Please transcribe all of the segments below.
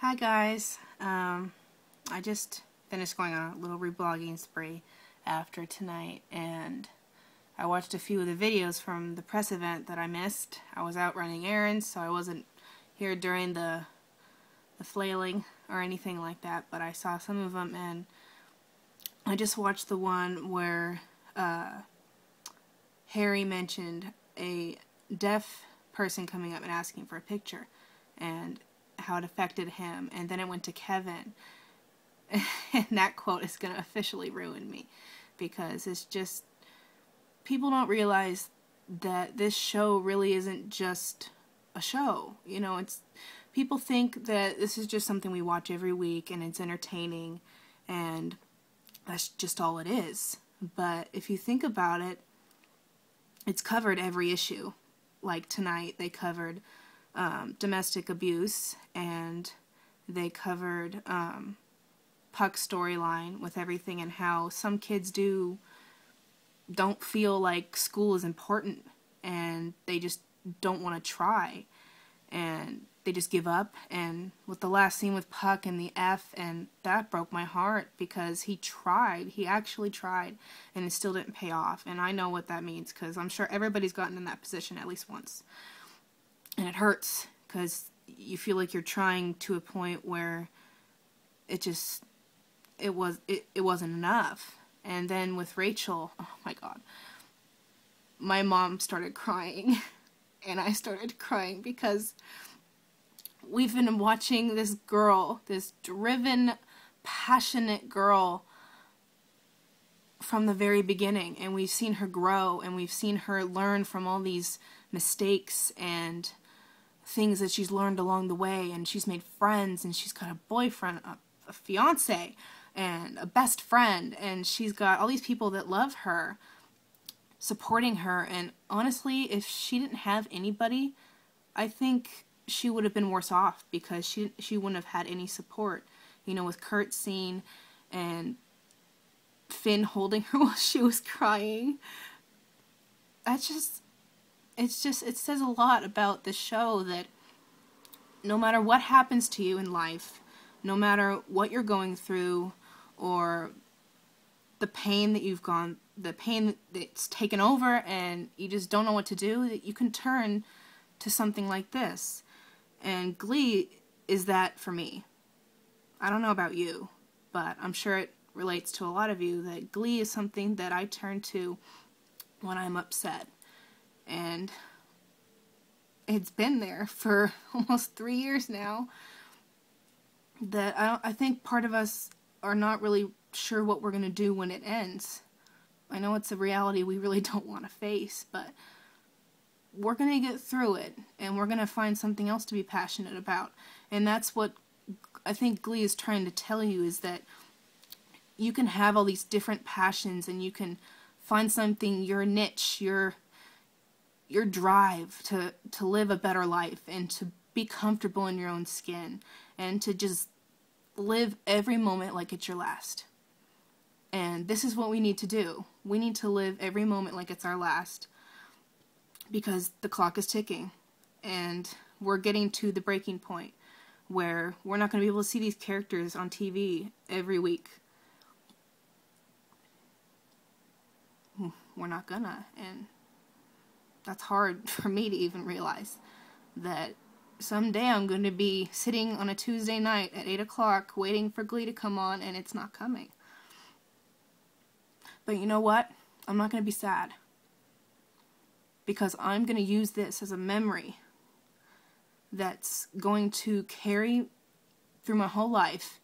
Hi guys, I just finished going on a little reblogging spree after tonight, and I watched a few of the videos from the press event that I missed. I was out running errands, so I wasn't here during the flailing or anything like that, but I saw some of them, and I just watched the one where Harry mentioned a deaf person coming up and asking for a picture, and how it affected him, and then it went to Kevin, and that quote is going to officially ruin me, because it's just, people don't realize that this show really isn't just a show. You know, people think that this is just something we watch every week and it's entertaining and that's just all it is. But if you think about it, it's covered every issue. Like tonight they covered domestic abuse, and they covered Puck's storyline with everything, and how some kids don't feel like school is important, and they just don't want to try, and they just give up. And with the last scene with Puck and the F, and that broke my heart, because he actually tried, and it still didn't pay off. And I know what that means, because I'm sure everybody's gotten in that position at least once. And it hurts, because you feel like you're trying to a point where it wasn't enough. And then with Rachel, oh my God, my mom started crying, and I started crying, because we've been watching this girl, this driven, passionate girl, from the very beginning, and we've seen her grow, and we've seen her learn from all these mistakes and things that she's learned along the way, and she's made friends, and she's got a boyfriend, a fiance, and a best friend, and she's got all these people that love her, supporting her. And honestly, if she didn't have anybody, I think she would have been worse off, because she wouldn't have had any support. You know, with Kurt's scene and Finn holding her while she was crying, it says a lot about the show, that no matter what happens to you in life, no matter what you're going through, or the pain that's taken over, and you just don't know what to do, that you can turn to something like this. And Glee is that for me. I don't know about you, but I'm sure it relates to a lot of you, that Glee is something that I turn to when I'm upset. And it's been there for almost 3 years now, that I think part of us are not really sure what we're going to do when it ends. I know it's a reality we really don't want to face, but we're going to get through it, and we're going to find something else to be passionate about. And that's what I think Glee is trying to tell you, is that you can have all these different passions, and you can find something, your niche, your drive to live a better life, and to be comfortable in your own skin, and to just live every moment like it's your last. And this is what we need to do. We need to live every moment like it's our last, because the clock is ticking, and we're getting to the breaking point where we're not going to be able to see these characters on TV every week. We're not gonna, and that's hard for me to even realize, that someday I'm going to be sitting on a Tuesday night at 8 o'clock waiting for Glee to come on, and it's not coming. But you know what? I'm not going to be sad, because I'm going to use this as a memory that's going to carry through my whole life.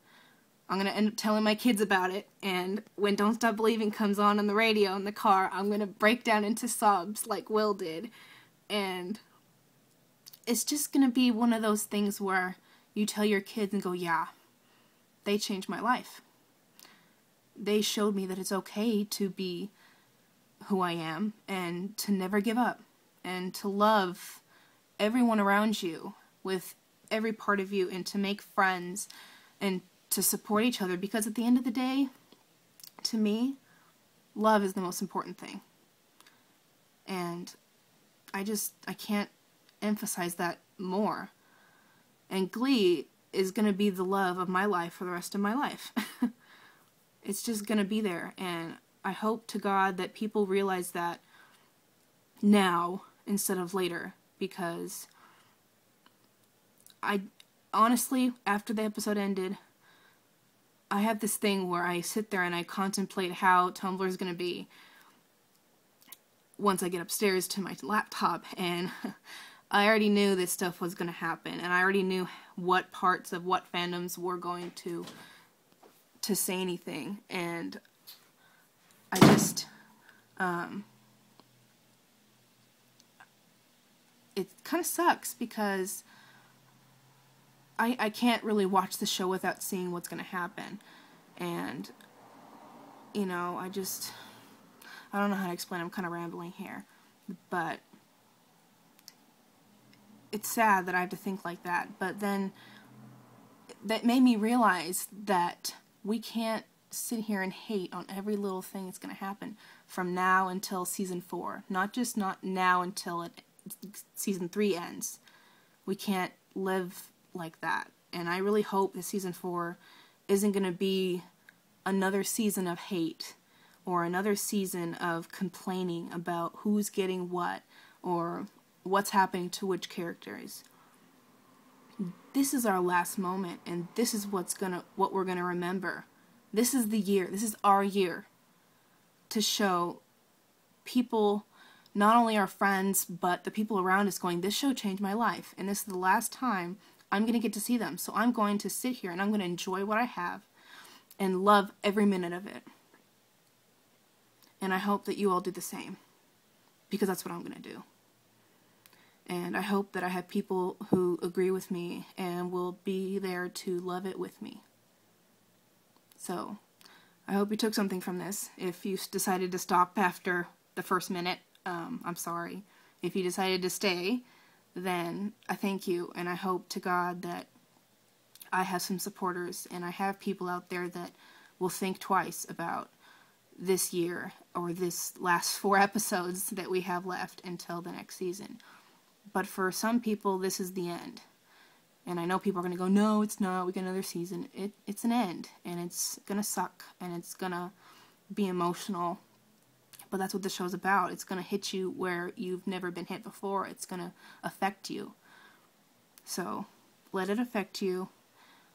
I'm going to end up telling my kids about it, and when Don't Stop Believing comes on the radio in the car, I'm going to break down into sobs like Will did. And it's just going to be one of those things where you tell your kids and go, yeah, they changed my life. They showed me that it's okay to be who I am, and to never give up, and to love everyone around you with every part of you, and to make friends, and to support each other, because at the end of the day, to me, love is the most important thing. And I can't emphasize that more. And Glee is going to be the love of my life for the rest of my life. It's just going to be there, and I hope to God that people realize that now instead of later, because I honestly, after the episode ended, I have this thing where I sit there and I contemplate how Tumblr is going to be once I get upstairs to my laptop, and I already knew this stuff was going to happen, and I already knew what parts of what fandoms were going to say anything, and I just, it kind of sucks because I can't really watch the show without seeing what's going to happen, and, you know, I don't know how to explain, I'm kind of rambling here, but it's sad that I have to think like that, but then that made me realize that we can't sit here and hate on every little thing that's going to happen from now until season 4. Not now until season 3 ends. We can't live like that. And I really hope that season 4 isn't going to be another season of hate or another season of complaining about who's getting what or what's happening to which characters. This is our last moment, and this is what we're gonna remember. This is the year. This is our year to show people, not only our friends, but the people around us, going, this show changed my life, and this is the last time I'm gonna get to see them. So I'm going to sit here and I'm gonna enjoy what I have and love every minute of it. And I hope that you all do the same, because that's what I'm gonna do. And I hope that I have people who agree with me and will be there to love it with me. So, I hope you took something from this. If you decided to stop after the first minute, I'm sorry. If you decided to stay, then I thank you. And I hope to God that I have some supporters and I have people out there that will think twice about this year or this last 4 episodes that we have left until the next season. But for some people, this is the end. And I know people are going to go, no, it's not, we get another season. It's an end, and it's going to suck, and it's going to be emotional. But that's what the show's about. It's going to hit you where you've never been hit before. It's going to affect you. So, let it affect you.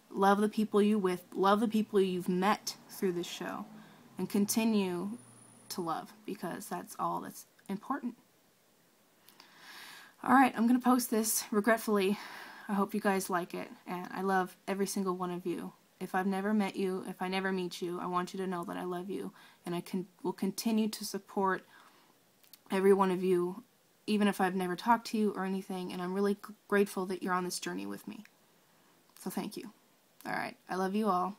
Love the people you're with. Love the people you've met through this show. And continue to love, because that's all that's important. Alright, I'm going to post this, regretfully. I hope you guys like it, and I love every single one of you. If I've never met you, if I never meet you, I want you to know that I love you, and I will continue to support every one of you, even if I've never talked to you or anything, and I'm really grateful that you're on this journey with me. So thank you. Alright, I love you all.